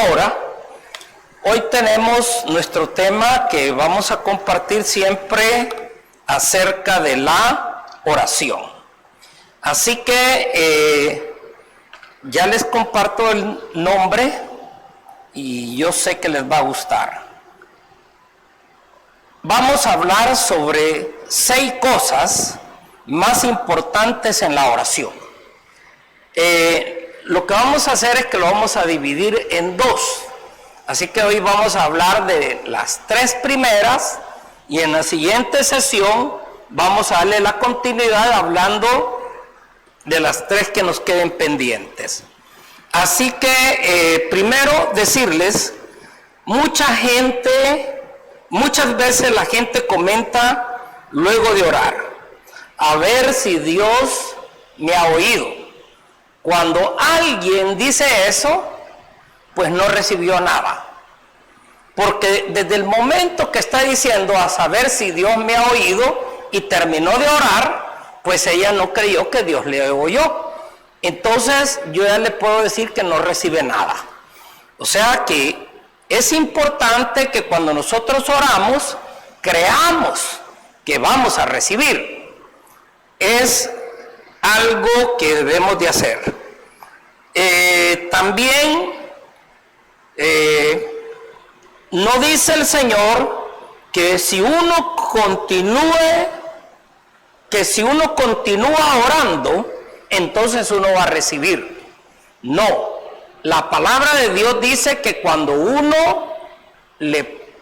Ahora, hoy tenemos nuestro tema que vamos a compartir siempre acerca de la oración. Así que ya les comparto el nombre y yo sé que les va a gustar. Vamos a hablar sobre 6 cosas más importantes en la oración. Lo que vamos a hacer es que lo vamos a dividir en 2. Así que hoy vamos a hablar de las 3 primeras y en la siguiente sesión vamos a darle la continuidad hablando de las 3 que nos queden pendientes. Así que primero decirles, muchas veces la gente comenta luego de orar, a ver si Dios me ha oído. Cuando alguien dice eso, pues no recibió nada. Porque desde el momento que está diciendo a saber si Dios me ha oído y terminó de orar, pues ella no creyó que Dios le oyó. Entonces yo ya le puedo decir que no recibe nada. O sea que es importante que cuando nosotros oramos, creamos que vamos a recibir. Es algo que debemos de hacer. También no dice el Señor que si uno continúa orando, entonces uno va a recibir. No, la palabra de Dios dice que cuando uno le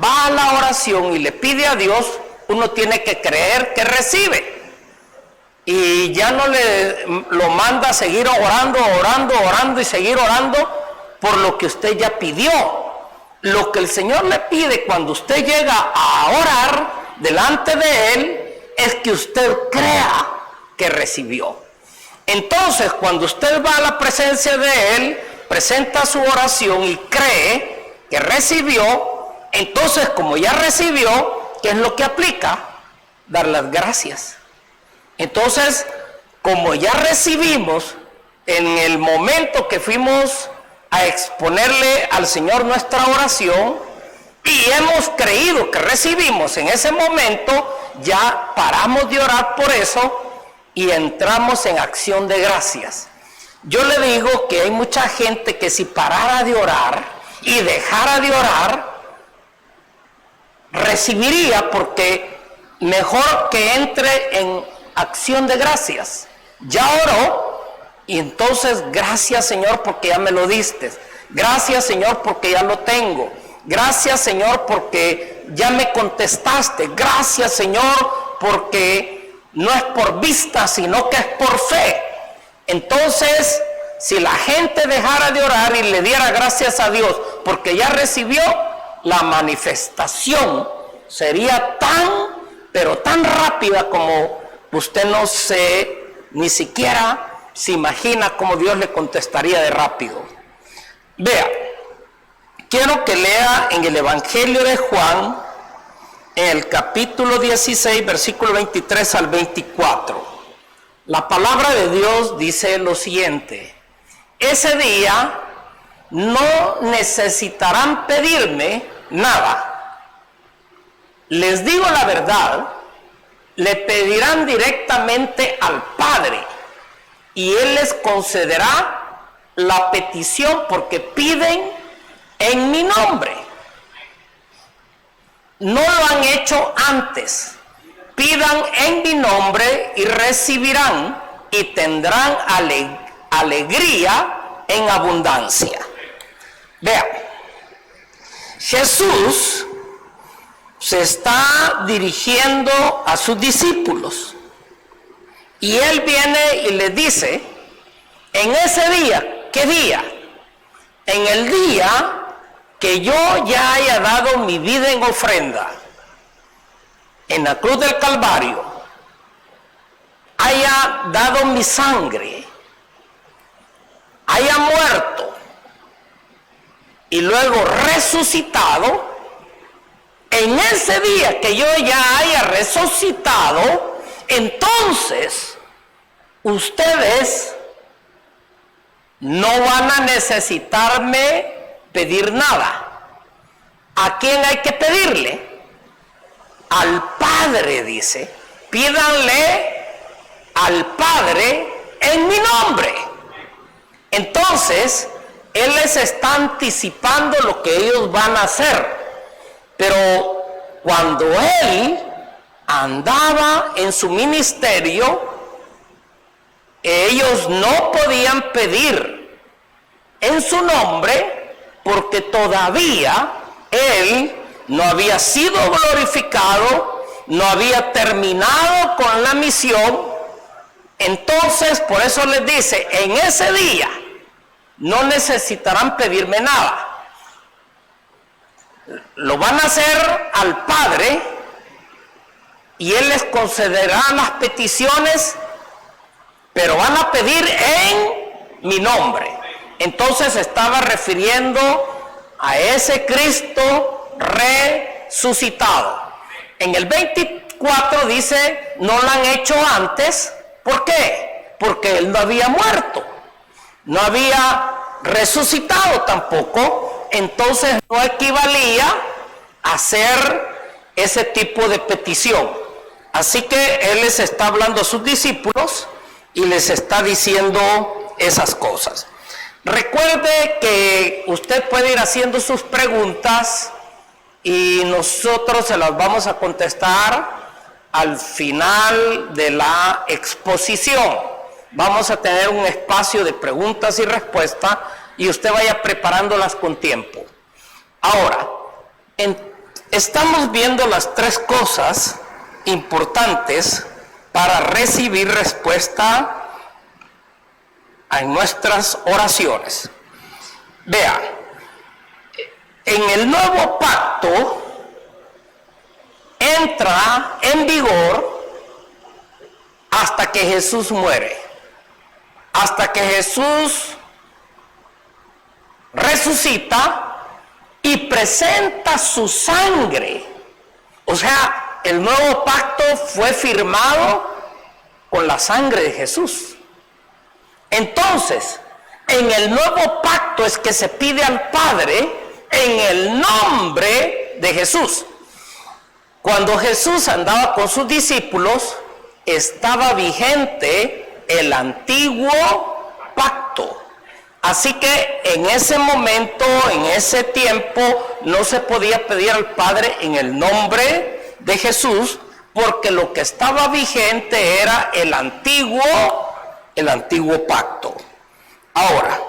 va a la oración y le pide a Dios, uno tiene que creer que recibe. Y ya no lo manda a seguir orando y seguir orando por lo que usted ya pidió. Lo que el Señor le pide cuando usted llega a orar delante de Él es que usted crea que recibió. Entonces, cuando usted va a la presencia de Él, presenta su oración y cree que recibió, entonces como ya recibió, ¿qué es lo que aplica? Dar las gracias. Entonces, como ya recibimos, en el momento que fuimos a exponerle al Señor nuestra oración y hemos creído que recibimos en ese momento, ya paramos de orar por eso y entramos en acción de gracias. Yo le digo que hay mucha gente que si parara de orar y dejara de orar, recibiría, porque mejor que entre en acción de gracias. Ya oró y entonces gracias Señor porque ya me lo diste, gracias Señor porque ya lo tengo, gracias Señor porque ya me contestaste, gracias Señor porque no es por vista sino que es por fe. Entonces si la gente dejara de orar y le diera gracias a Dios porque ya recibió, la manifestación sería pero tan rápida como usted ni siquiera se imagina cómo Dios le contestaría de rápido. Vea, quiero que lea en el Evangelio de Juan, en el capítulo 16, versículo 23 al 24. La palabra de Dios dice lo siguiente: ese día no necesitarán pedirme nada. Les digo la verdad, le pedirán directamente al Padre y Él les concederá la petición porque piden en mi nombre. No lo han hecho antes. Pidan en mi nombre y recibirán y tendrán alegría en abundancia. Vean, Jesús se está dirigiendo a sus discípulos y Él viene y les dice, en ese día, ¿qué día? En el día que yo ya haya dado mi vida en ofrenda, en la cruz del Calvario, haya dado mi sangre, haya muerto y luego resucitado. En ese día que yo ya haya resucitado, entonces ustedes no van a necesitarme pedir nada. ¿A quién hay que pedirle? Al Padre, dice. Pídanle al Padre en mi nombre. Entonces, Él les está anticipando lo que ellos van a hacer. Pero cuando Él andaba en su ministerio, ellos no podían pedir en su nombre porque todavía Él no había sido glorificado, no había terminado con la misión. Entonces, por eso les dice, en ese día no necesitarán pedirme nada. Lo van a hacer al Padre y Él les concederá las peticiones, pero van a pedir en mi nombre. Entonces estaba refiriendo a ese Cristo resucitado. En el 24 dice, no lo han hecho antes. ¿Por qué? Porque Él no había muerto, no había resucitado tampoco. Entonces no equivalía a hacer ese tipo de petición. Así que Él les está hablando a sus discípulos y les está diciendo esas cosas. Recuerde que usted puede ir haciendo sus preguntas y nosotros se las vamos a contestar al final de la exposición. Vamos a tener un espacio de preguntas y respuestas y usted vaya preparándolas con tiempo. Ahora, estamos viendo las tres cosas importantes para recibir respuesta en nuestras oraciones. Vea, en el nuevo pacto entra en vigor hasta que Jesús muere, hasta que Jesús resucita y presenta su sangre. O sea, el nuevo pacto fue firmado con la sangre de Jesús. Entonces, en el nuevo pacto es que se pide al Padre en el nombre de Jesús. Cuando Jesús andaba con sus discípulos, estaba vigente el antiguo pacto. Así que en ese momento, en ese tiempo, no se podía pedir al Padre en el nombre de Jesús, porque lo que estaba vigente era el antiguo pacto. Ahora,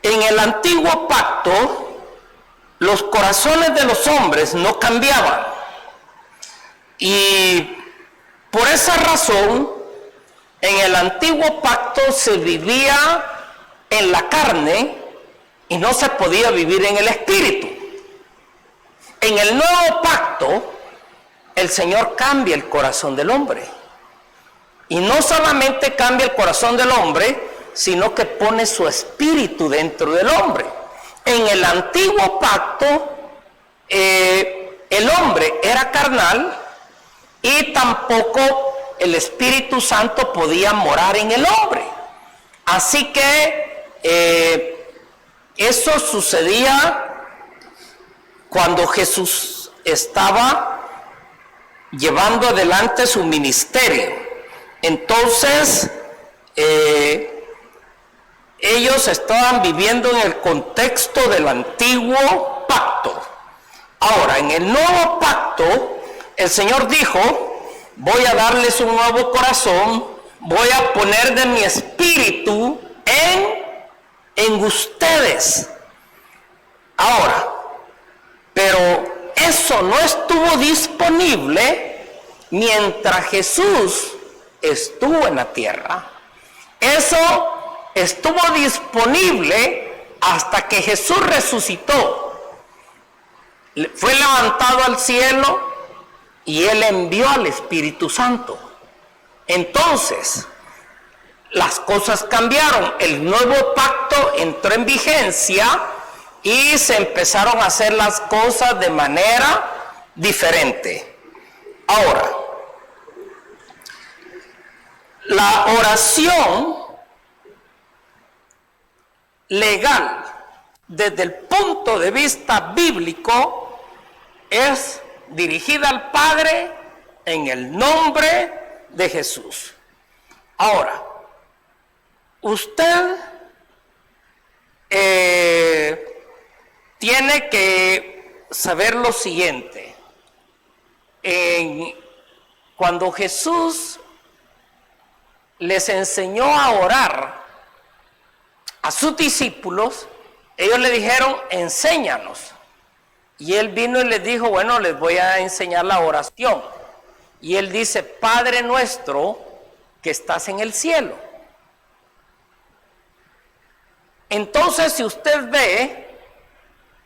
en el antiguo pacto, los corazones de los hombres no cambiaban. Y por esa razón, en el antiguo pacto se vivía en la carne y no se podía vivir en el espíritu. En el nuevo pacto, el Señor cambia el corazón del hombre. Y no solamente cambia el corazón del hombre, sino que pone su espíritu dentro del hombre. En el antiguo pacto, el hombre era carnal y tampoco el Espíritu Santo podía morar en el hombre. Así que eso sucedía cuando Jesús estaba llevando adelante su ministerio. Entonces, ellos estaban viviendo en el contexto del antiguo pacto. Ahora, en el nuevo pacto, el Señor dijo, voy a darles un nuevo corazón, voy a poner de mi espíritu en ustedes. Ahora, pero eso no estuvo disponible mientras Jesús estuvo en la tierra. Eso estuvo disponible hasta que Jesús resucitó. Fue levantado al cielo y Él envió al Espíritu Santo. Entonces, las cosas cambiaron. El nuevo pacto entró en vigencia y se empezaron a hacer las cosas de manera diferente. Ahora, la oración legal desde el punto de vista bíblico, es dirigida al Padre en el nombre de Jesús. Ahora, usted tiene que saber lo siguiente. Cuando Jesús les enseñó a orar a sus discípulos, ellos le dijeron, enséñanos. Y él vino y les dijo, bueno, les voy a enseñar la oración. Y él dice, Padre nuestro que estás en el cielo. Entonces, si usted ve,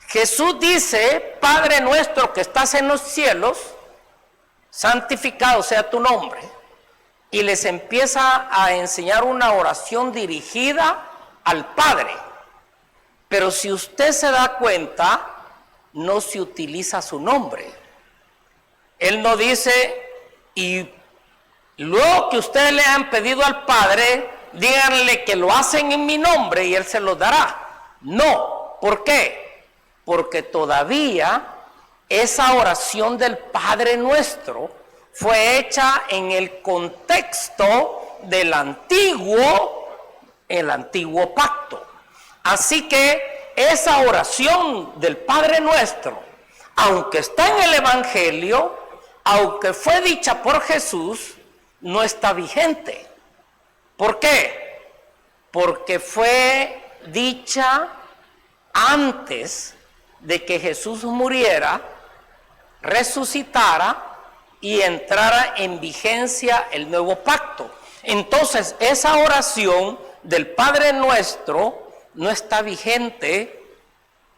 Jesús dice, Padre nuestro que estás en los cielos, santificado sea tu nombre. Y les empieza a enseñar una oración dirigida al Padre. Pero si usted se da cuenta, no se utiliza su nombre. Él no dice, y luego que ustedes le han pedido al Padre, díganle que lo hacen en mi nombre y Él se los dará. No, ¿por qué? Porque todavía esa oración del Padre Nuestro fue hecha en el contexto del antiguo pacto. Así que esa oración del Padre Nuestro, aunque está en el Evangelio, aunque fue dicha por Jesús, no está vigente. ¿Por qué? Porque fue dicha antes de que Jesús muriera, resucitara y entrara en vigencia el nuevo pacto. Entonces, esa oración del Padre Nuestro no está vigente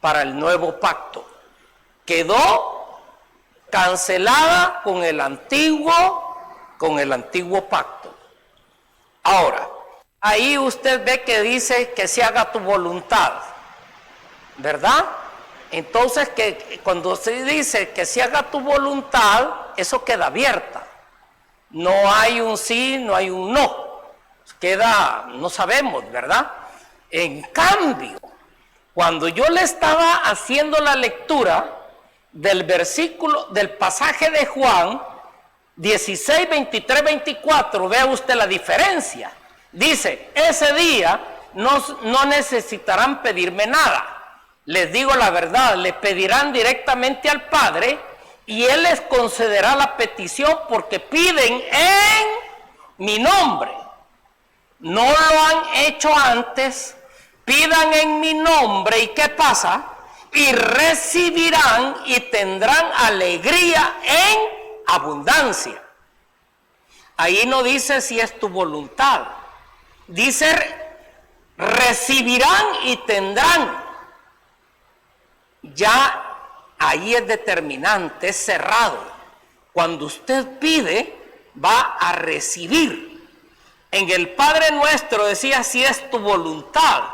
para el nuevo pacto. Quedó cancelada con el antiguo pacto. Ahora, ahí usted ve que dice que se haga tu voluntad, ¿verdad? Entonces, que cuando se dice que se haga tu voluntad, eso queda abierta. No hay un sí, no hay un no. Queda, no sabemos, ¿verdad? En cambio, cuando yo le estaba haciendo la lectura del versículo, del pasaje de Juan 16, 23, 24, vea usted la diferencia. Dice, ese día no necesitarán pedirme nada. Les digo la verdad, le pedirán directamente al Padre y Él les concederá la petición porque piden en mi nombre. No lo han hecho antes, pidan en mi nombre y ¿qué pasa? Y recibirán y tendrán alegría en abundancia. Ahí no dice si es tu voluntad, dice recibirán y tendrán. Ya ahí es determinante, es cerrado. Cuando usted pide, va a recibir. En el Padre Nuestro decía, si es tu voluntad.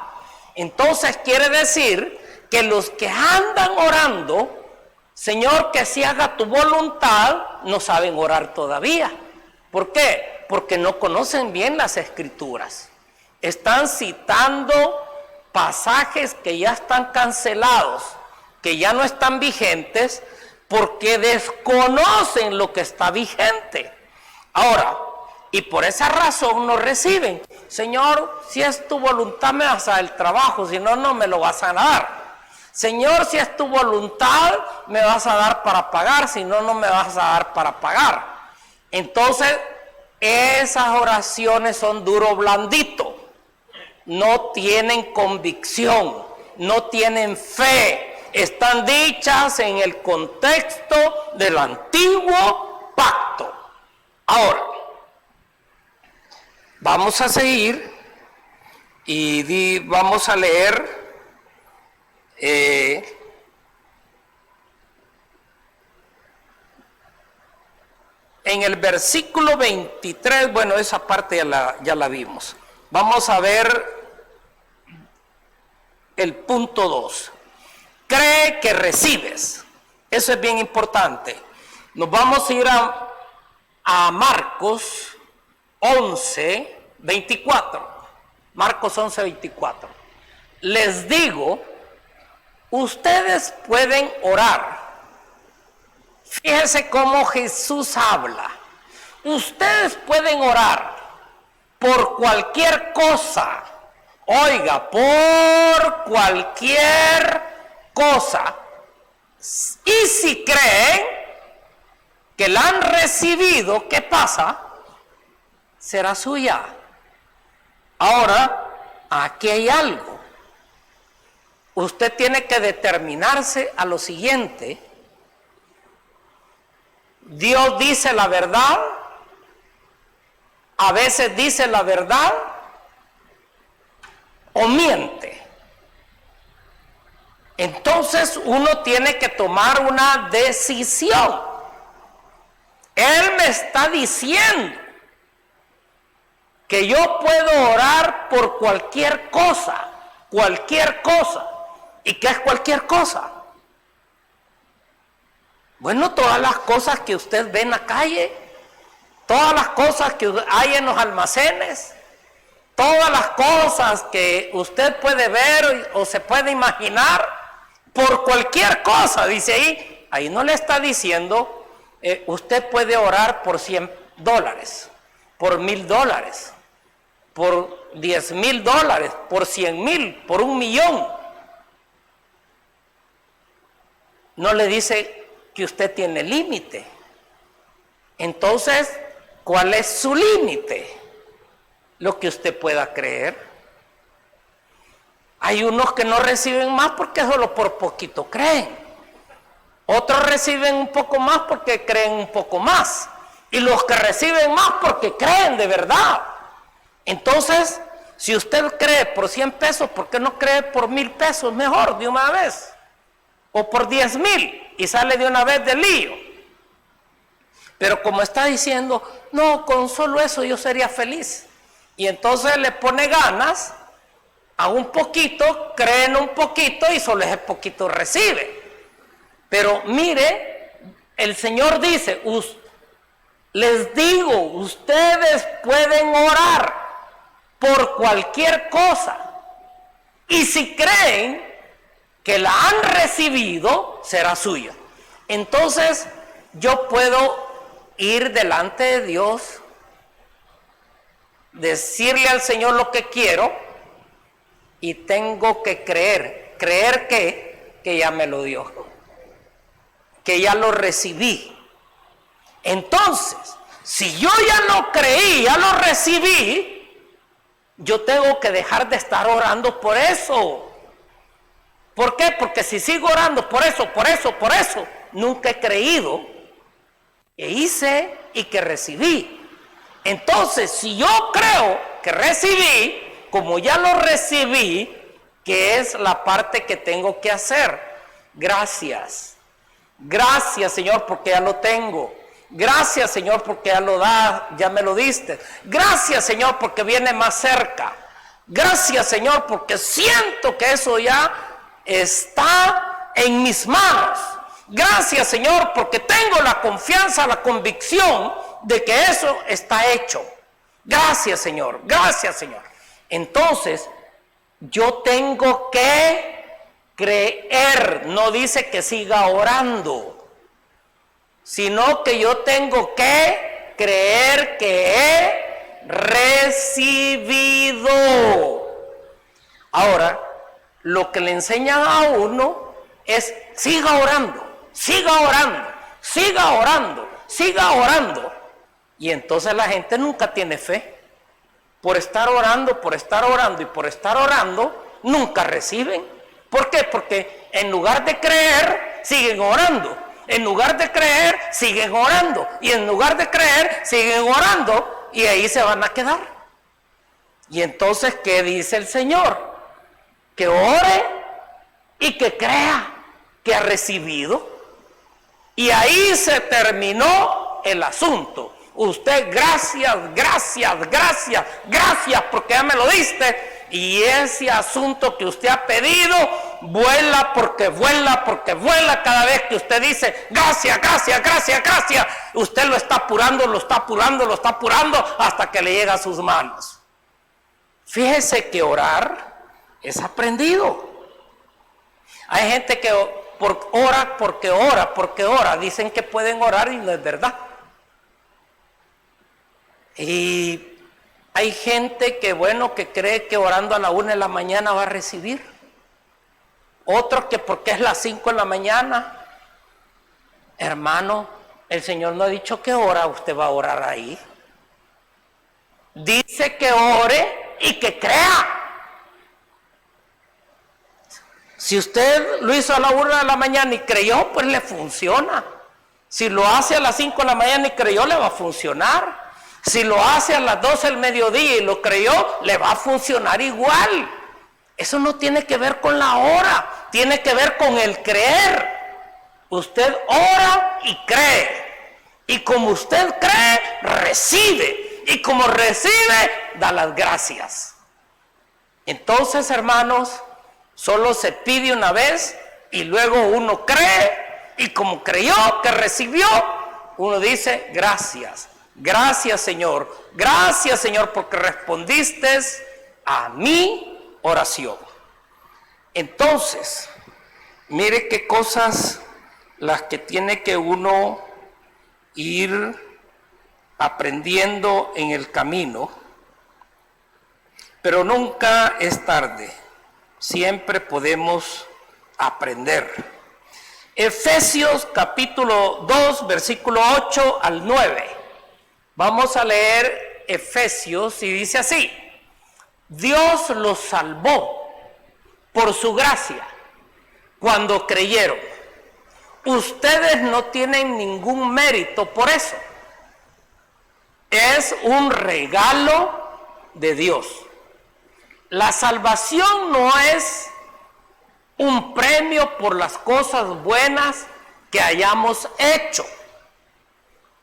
Entonces quiere decir que los que andan orando, Señor, que se haga tu voluntad, no saben orar todavía. ¿Por qué? Porque no conocen bien las Escrituras. Están citando pasajes que ya están cancelados, que ya no están vigentes, porque desconocen lo que está vigente. Ahora, y por esa razón no reciben. Señor, si es tu voluntad me vas a dar el trabajo, si no, no me lo vas a dar. Señor, si es tu voluntad me vas a dar para pagar, si no, no me vas a dar para pagar. Entonces, esas oraciones son duro blandito. No tienen convicción, no tienen fe. Están dichas en el contexto del antiguo pacto. Ahora, vamos a seguir y vamos a leer en el versículo 23, bueno, esa parte ya la vimos. Vamos a ver el punto 2. Cree que recibes. Eso es bien importante. Nos vamos a ir a Marcos 11, 24. Marcos 11, 24. Les digo Ustedes pueden orar. Fíjense cómo Jesús habla. Ustedes pueden orar por cualquier cosa. Oiga, por cualquier cosa. Y si creen que la han recibido, ¿qué pasa? Será suya. Ahora, aquí hay algo. Usted tiene que determinarse a lo siguiente. Dios dice la verdad, a veces dice la verdad o miente. Entonces uno tiene que tomar una decisión. Él me está diciendo que yo puedo orar por cualquier cosa. ¿Y qué es cualquier cosa? Bueno, todas las cosas que usted ve en la calle, todas las cosas que hay en los almacenes, todas las cosas que usted puede ver o se puede imaginar, por cualquier cosa, dice ahí no le está diciendo, usted puede orar por $100, por $1,000, por $10,000, por 100,000, por 1,000,000. No le dice que usted tiene límite. Entonces, ¿cuál es su límite? Lo que usted pueda creer. Hay unos que no reciben más porque solo por poquito creen. Otros reciben un poco más porque creen un poco más. Y los que reciben más porque creen de verdad. Entonces, si usted cree por 100 pesos, ¿por qué no cree por 1,000 pesos mejor de una vez? O por 10,000 y sale de una vez del lío. Pero como está diciendo, no, con solo eso yo sería feliz. Y entonces le pone ganas a un poquito, creen un poquito y solo ese poquito recibe. Pero mire, el Señor dice, les digo, ustedes pueden orar por cualquier cosa. Y si creen que la han recibido, será suya. Entonces, yo puedo ir delante de Dios, decirle al Señor lo que quiero, y tengo que creer que ya me lo dio, que ya lo recibí. Entonces, si yo ya lo creí, ya lo recibí, yo tengo que dejar de estar orando por eso. ¿Por qué? Porque si sigo orando por eso, nunca he creído que hice y que recibí. Entonces, si yo creo que recibí, como ya lo recibí, ¿qué es la parte que tengo que hacer? Gracias. Gracias, Señor, porque ya lo tengo. Gracias, Señor, porque ya me lo diste. Gracias, Señor, porque viene más cerca. Gracias, Señor, porque siento que eso ya está en mis manos. Gracias, Señor, porque tengo la confianza, la convicción de que eso está hecho. Gracias, Señor. Gracias, Señor. Entonces, yo tengo que creer. No dice que siga orando, sino que yo tengo que creer que he recibido. Ahora, lo que le enseñan a uno es siga orando, siga orando, siga orando, siga orando. Y entonces la gente nunca tiene fe. Por estar orando y por estar orando, nunca reciben. ¿Por qué? Porque en lugar de creer, siguen orando. En lugar de creer, siguen orando. Y en lugar de creer, siguen orando. Y ahí se van a quedar. Y entonces, ¿qué dice el Señor? Que ore y que crea que ha recibido. Y ahí se terminó el asunto. Usted, gracias porque ya me lo diste. Y ese asunto que usted ha pedido vuela porque vuela cada vez que usted dice gracias. Usted lo está apurando hasta que le llega a sus manos. Fíjese que orar es aprendido. Hay gente que ora porque ora. Dicen que pueden orar y no es verdad. Y hay gente que, bueno, que cree que orando a la 1 de la mañana va a recibir. Otros que porque es las 5 de la mañana. Hermano, el Señor no ha dicho que hora usted va a orar ahí. Dice que ore y que crea. Si usted lo hizo a la 1 de la mañana y creyó, pues le funciona. Si lo hace a las 5 de la mañana y creyó, le va a funcionar. Si lo hace a las 12 del mediodía y lo creyó, le va a funcionar igual. Eso no tiene que ver con la hora, tiene que ver con el creer. Usted ora y cree. Y como usted cree, recibe. Y como recibe, da las gracias. Entonces, hermanos, solo se pide una vez y luego uno cree. Y como creyó que recibió, uno dice gracias. Gracias, Señor. Gracias, Señor, porque respondiste a mi oración. Entonces, mire qué cosas las que tiene que uno ir aprendiendo en el camino, pero nunca es tarde, siempre podemos aprender. Efesios capítulo 2, versículo 8 al 9. Vamos a leer Efesios y dice así: Dios los salvó por su gracia cuando creyeron. Ustedes no tienen ningún mérito por eso. Es un regalo de Dios. La salvación no es un premio por las cosas buenas que hayamos hecho.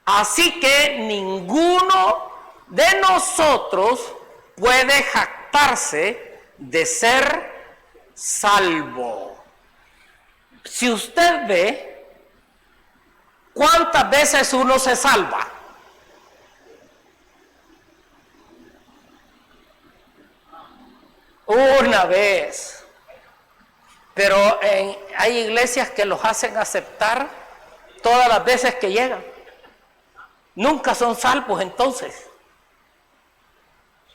Así que ninguno de nosotros puede jactarse de ser salvo. Si usted ve, ¿cuántas veces uno se salva? Una vez. Pero hay iglesias que los hacen aceptar todas las veces que llegan. Nunca son salvos entonces.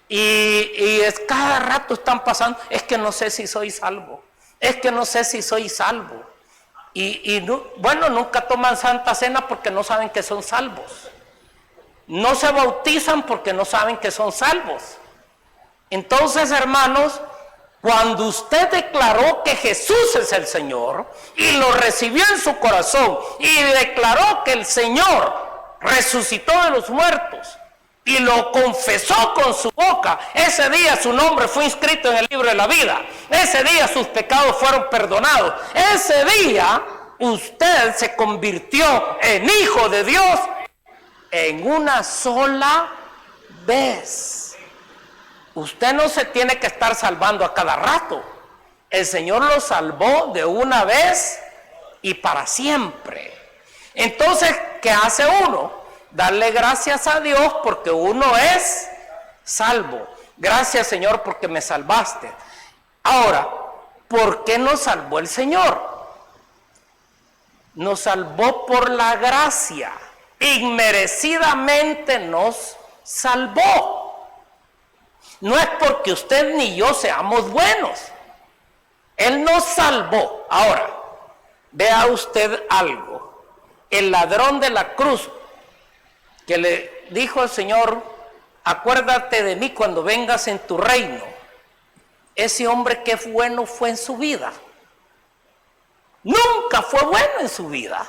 Y es cada rato están pasando, es que no sé si soy salvo. Es que no sé si soy salvo. Bueno, nunca toman Santa Cena porque no saben que son salvos. No se bautizan porque no saben que son salvos. Entonces, hermanos, cuando usted declaró que Jesús es el Señor y lo recibió en su corazón y declaró que el Señor resucitó de los muertos y lo confesó con su boca, ese día su nombre fue inscrito en el libro de la vida. Ese día sus pecados fueron perdonados. Ese día usted se convirtió en hijo de Dios en una sola vez. Usted no se tiene que estar salvando a cada rato. El Señor lo salvó de una vez y para siempre. Entonces, ¿qué hace uno? Darle gracias a Dios porque uno es salvo. Gracias, Señor, porque me salvaste. Ahora, ¿por qué nos salvó el Señor? Nos salvó por la gracia. Inmerecidamente nos salvó. No es porque usted ni yo seamos buenos. Él nos salvó. Ahora, vea usted algo. El ladrón de la cruz que le dijo al Señor: acuérdate de mí cuando vengas en tu reino. Ese hombre, qué bueno fue en su vida. Nunca fue bueno en su vida.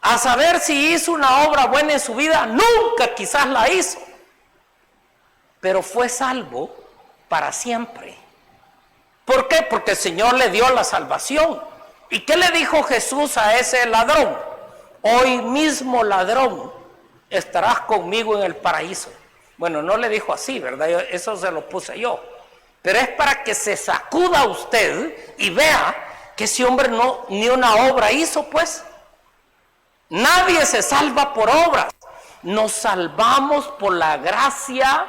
A saber si hizo una obra buena en su vida, nunca quizás la hizo. Pero fue salvo para siempre. ¿Por qué? Porque el Señor le dio la salvación. ¿Y qué le dijo Jesús a ese ladrón? Hoy mismo, ladrón, estarás conmigo en el paraíso. Bueno, no le dijo así, ¿verdad? Eso se lo puse yo. Pero es para que se sacuda usted y vea que ese hombre no, ni una obra hizo, pues. Nadie se salva por obras. Nos salvamos por la gracia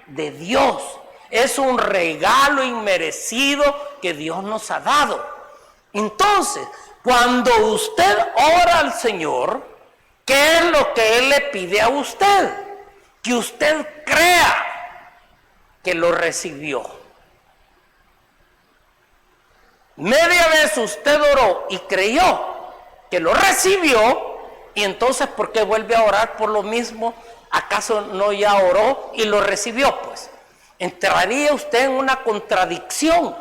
de Dios. Es un regalo inmerecido que Dios nos ha dado. Entonces, cuando usted ora al Señor, ¿qué es lo que Él le pide a usted? Que usted crea que lo recibió. Media vez usted oró y creyó que lo recibió, y entonces ¿por qué vuelve a orar por lo mismo? ¿Acaso no ya oró y lo recibió? Pues entraría usted en una contradicción.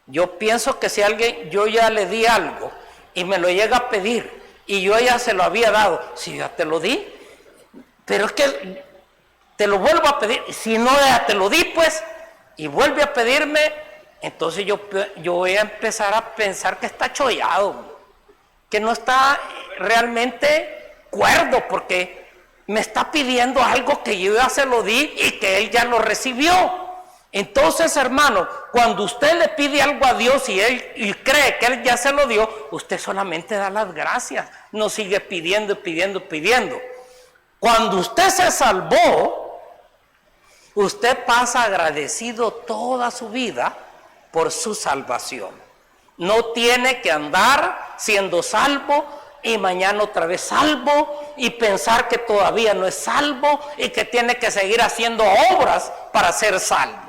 Yo pienso que si alguien, yo ya le di algo y me lo llega a pedir y yo ya se lo había dado, si ya te lo di, pero es que te lo vuelvo a pedir, si no ya te lo di pues, y vuelve a pedirme, entonces yo voy a empezar a pensar que está chollado, que no está realmente cuerdo, porque me está pidiendo algo que yo ya se lo di y que él ya lo recibió. Entonces, hermano, cuando usted le pide algo a Dios y cree que Él ya se lo dio, usted solamente da las gracias, no sigue pidiendo, pidiendo. Cuando usted se salvó, usted pasa agradecido toda su vida por su salvación. No tiene que andar siendo salvo y mañana otra vez salvo y pensar que todavía no es salvo y que tiene que seguir haciendo obras para ser salvo.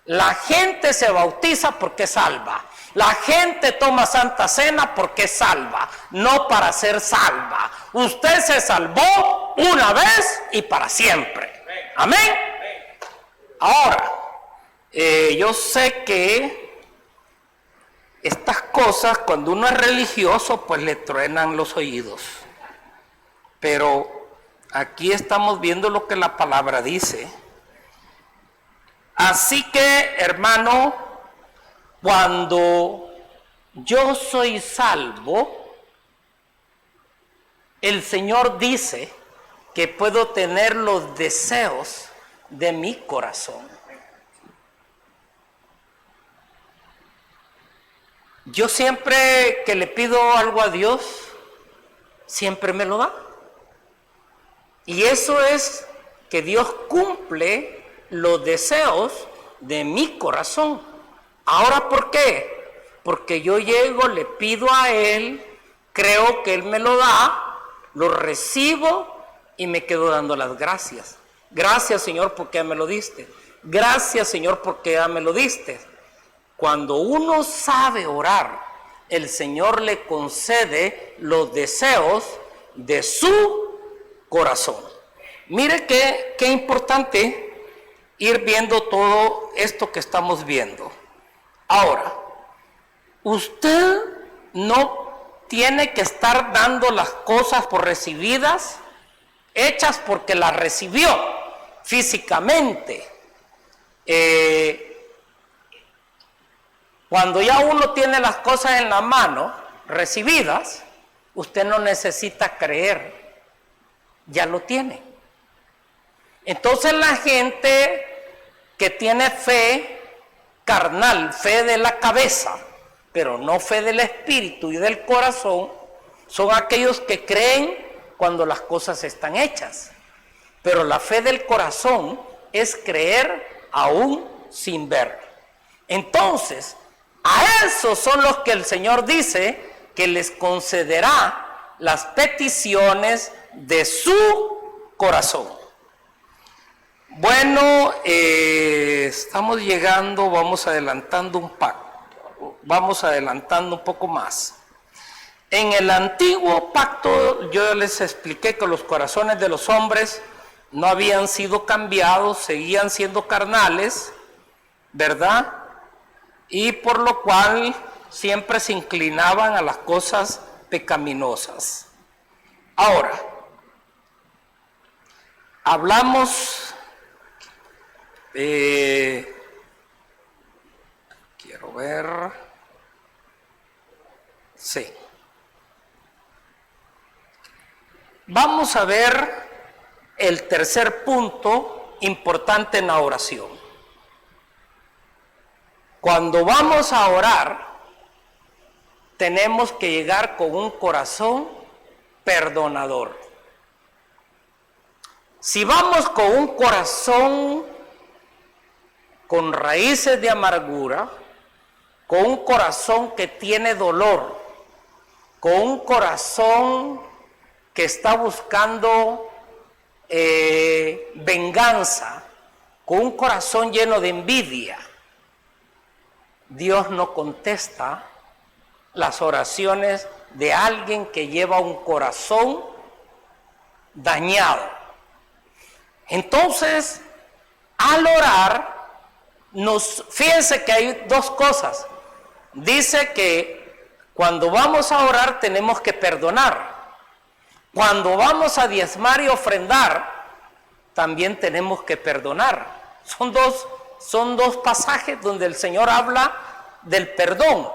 La gente se bautiza porque es salva. La gente toma Santa Cena porque es salva, no para ser salva. Usted se salvó una vez y para siempre. Amén. Ahora, yo sé que estas cosas, cuando uno es religioso, pues le truenan los oídos. Pero aquí estamos viendo lo que la palabra dice. Así que, hermano, cuando yo soy salvo, el Señor dice que puedo tener los deseos de mi corazón. Yo siempre que le pido algo a Dios, siempre me lo da. Y eso es que Dios cumple los deseos de mi corazón. Ahora, ¿por qué? Porque yo llego, le pido a Él, creo que Él me lo da, lo recibo y me quedo dando las gracias. Gracias, Señor, porque ya me lo diste. Gracias, Señor, porque ya me lo diste. Cuando uno sabe orar, el Señor le concede los deseos de su corazón. Mire qué importante ir viendo todo esto que estamos viendo. Ahora, usted no tiene que estar dando las cosas por recibidas, hechas porque las recibió físicamente. Cuando ya uno tiene las cosas en la mano, recibidas, usted no necesita creer, ya lo tiene. Entonces la gente que tiene fe carnal, fe de la cabeza, pero no fe del espíritu y del corazón, son aquellos que creen cuando las cosas están hechas. Pero la fe del corazón es creer aún sin ver. Entonces, a esos son los que el Señor dice que les concederá las peticiones de su corazón. Bueno, estamos llegando, vamos adelantando un poco más. En el antiguo pacto yo les expliqué que los corazones de los hombres no habían sido cambiados, seguían siendo carnales, ¿verdad? Y por lo cual siempre se inclinaban a las cosas pecaminosas. Ahora, hablamos... quiero ver. Sí. Vamos a ver el tercer punto importante en la oración. Cuando vamos a orar, tenemos que llegar con un corazón perdonador. Si vamos con un corazón con raíces de amargura, con un corazón que tiene dolor, con un corazón que está buscando venganza, con un corazón lleno de envidia, Dios no contesta las oraciones de alguien que lleva un corazón dañado. Entonces, al orar, fíjense que hay dos cosas. Dice que cuando vamos a orar tenemos que perdonar. Cuando vamos a diezmar y ofrendar, también tenemos que perdonar. Son dos pasajes donde el Señor habla del perdón.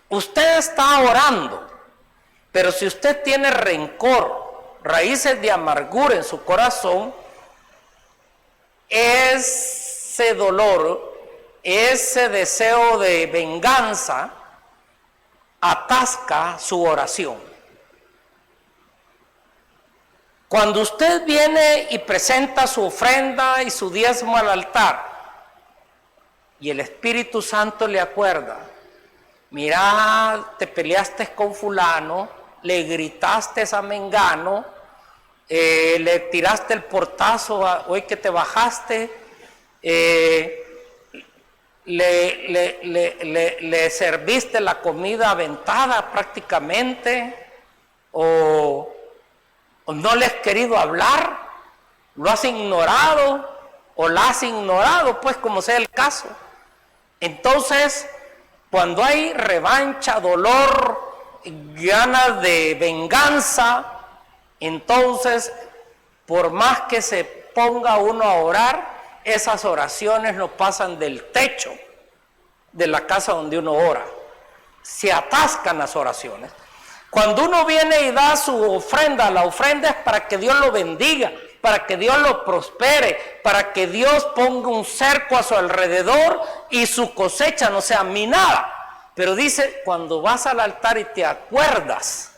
Usted está orando, pero si usted tiene rencor, raíces de amargura en su corazón, ese dolor, ese deseo de venganza, atasca su oración. Cuando usted viene y presenta su ofrenda y su diezmo al altar, y el Espíritu Santo le acuerda, mira, te peleaste con fulano, le gritaste a mengano, le tiraste el portazo hoy que te bajaste, le serviste la comida aventada prácticamente, o no le has querido hablar, lo has ignorado, o la has ignorado, pues como sea el caso. Entonces, cuando hay revancha, dolor, ganas de venganza, entonces, por más que se ponga uno a orar, esas oraciones no pasan del techo de la casa donde uno ora. Se atascan las oraciones. Cuando uno viene y da su ofrenda, la ofrenda es para que Dios lo bendiga, para que Dios lo prospere, para que Dios ponga un cerco a su alrededor y su cosecha no sea minada. Pero dice, cuando vas al altar y te acuerdas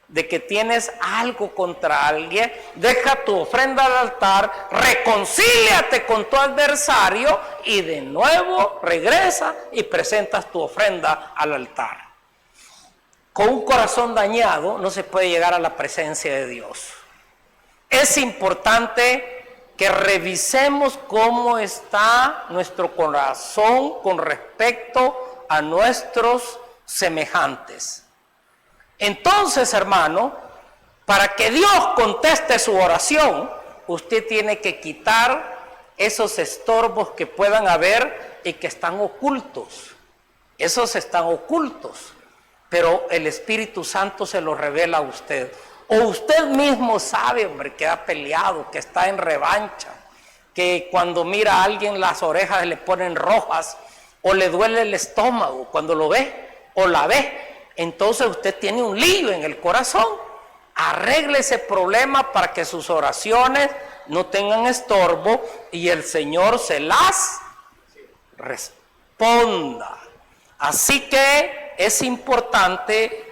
de que tienes algo contra alguien, deja tu ofrenda al altar, reconcíliate con tu adversario y de nuevo regresa y presentas tu ofrenda al altar. Con un corazón dañado no se puede llegar a la presencia de Dios. Es importante que revisemos cómo está nuestro corazón con respecto a nuestros semejantes. Entonces, hermano, para que Dios conteste su oración, usted tiene que quitar esos estorbos que puedan haber y que están ocultos. Esos están ocultos, pero el Espíritu Santo se los revela a usted. O usted mismo sabe, hombre, que ha peleado, que está en revancha, que cuando mira a alguien las orejas le ponen rojas, o le duele el estómago cuando lo ve, o la ve. Entonces usted tiene un lío en el corazón. Arregle ese problema para que sus oraciones no tengan estorbo y el Señor se las responda. Así que es importante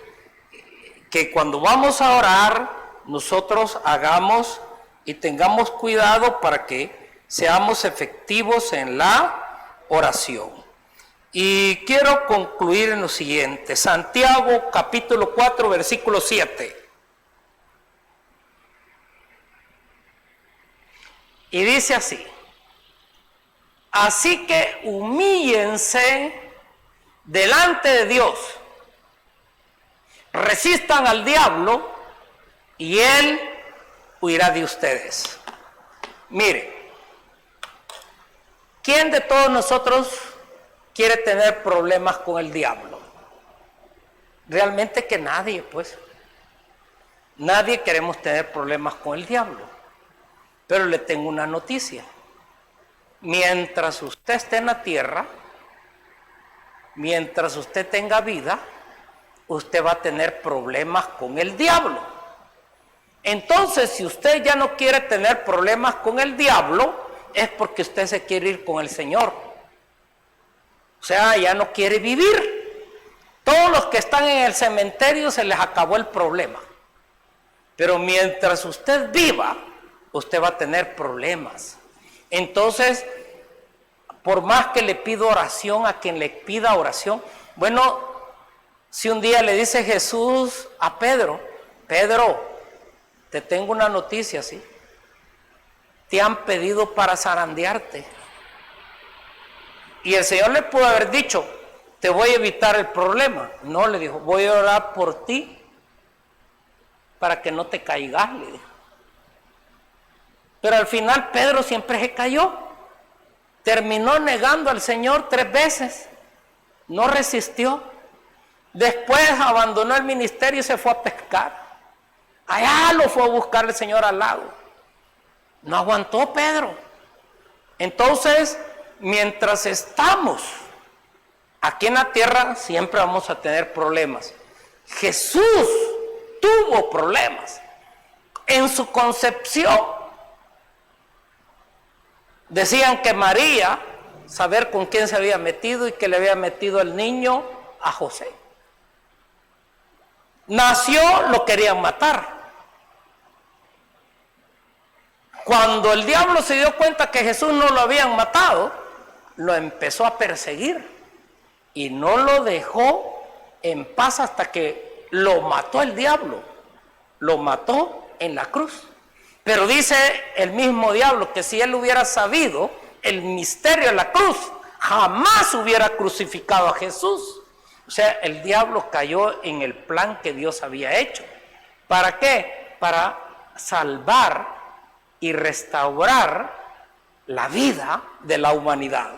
que cuando vamos a orar, nosotros hagamos y tengamos cuidado para que seamos efectivos en la oración. Y quiero concluir en lo siguiente, Santiago capítulo 4, versículo 7. Y dice así, así que humíllense delante de Dios, resistan al diablo y él huirá de ustedes. Mire, ¿quién de todos nosotros quiere tener problemas con el diablo? Realmente que nadie, pues. Nadie queremos tener problemas con el diablo. Pero le tengo una noticia. Mientras usted esté en la tierra, mientras usted tenga vida, usted va a tener problemas con el diablo. Entonces, si usted ya no quiere tener problemas con el diablo, es porque usted se quiere ir con el Señor. O sea, ya no quiere vivir. Todos los que están en el cementerio se les acabó el problema. Pero mientras usted viva, usted va a tener problemas. Entonces, por más que le pido oración a quien le pida oración. Bueno, si un día le dice Jesús a Pedro, Pedro, te tengo una noticia, ¿sí? Te han pedido para zarandearte. Y el Señor le pudo haber dicho, te voy a evitar el problema. No, le dijo, voy a orar por ti para que no te caigas, le dijo. Pero al final Pedro siempre se cayó. Terminó negando al Señor 3 veces. No resistió. Después abandonó el ministerio y se fue a pescar. Allá lo fue a buscar el Señor al lago. No aguantó Pedro. Entonces, mientras estamos aquí en la tierra, siempre vamos a tener problemas. Jesús tuvo problemas. En su concepción, decían que María, saber con quién se había metido y que le había metido el niño a José. Nació, lo querían matar. Cuando el diablo se dio cuenta que Jesús no lo habían matado, lo empezó a perseguir y no lo dejó en paz hasta que lo mató el diablo. Lo mató en la cruz. Pero dice el mismo diablo que si él hubiera sabido el misterio de la cruz, jamás hubiera crucificado a Jesús. O sea, el diablo cayó en el plan que Dios había hecho. ¿Para qué? Para salvar y restaurar la vida de la humanidad.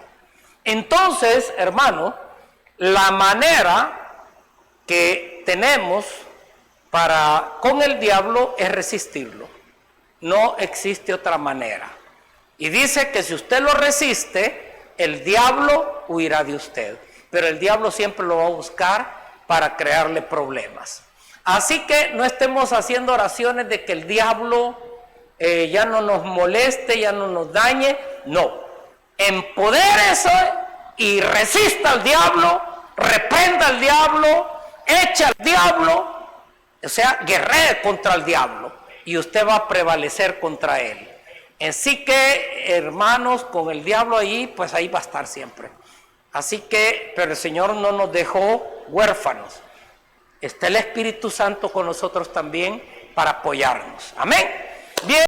Entonces, hermano, la manera que tenemos con el diablo es resistirlo. No existe otra manera. Y dice que si usted lo resiste, el diablo huirá de usted. Pero el diablo siempre lo va a buscar para crearle problemas. Así que no estemos haciendo oraciones de que el diablo ya no nos moleste, ya no nos dañe. No. Empodérese y resista al diablo, reprenda al diablo, echa al diablo. O sea, guerree contra el diablo y usted va a prevalecer contra él. Así que, hermanos, con el diablo ahí, pues ahí va a estar siempre. Así que, pero el Señor no nos dejó huérfanos. Está el Espíritu Santo con nosotros también para apoyarnos. Amén. Bien.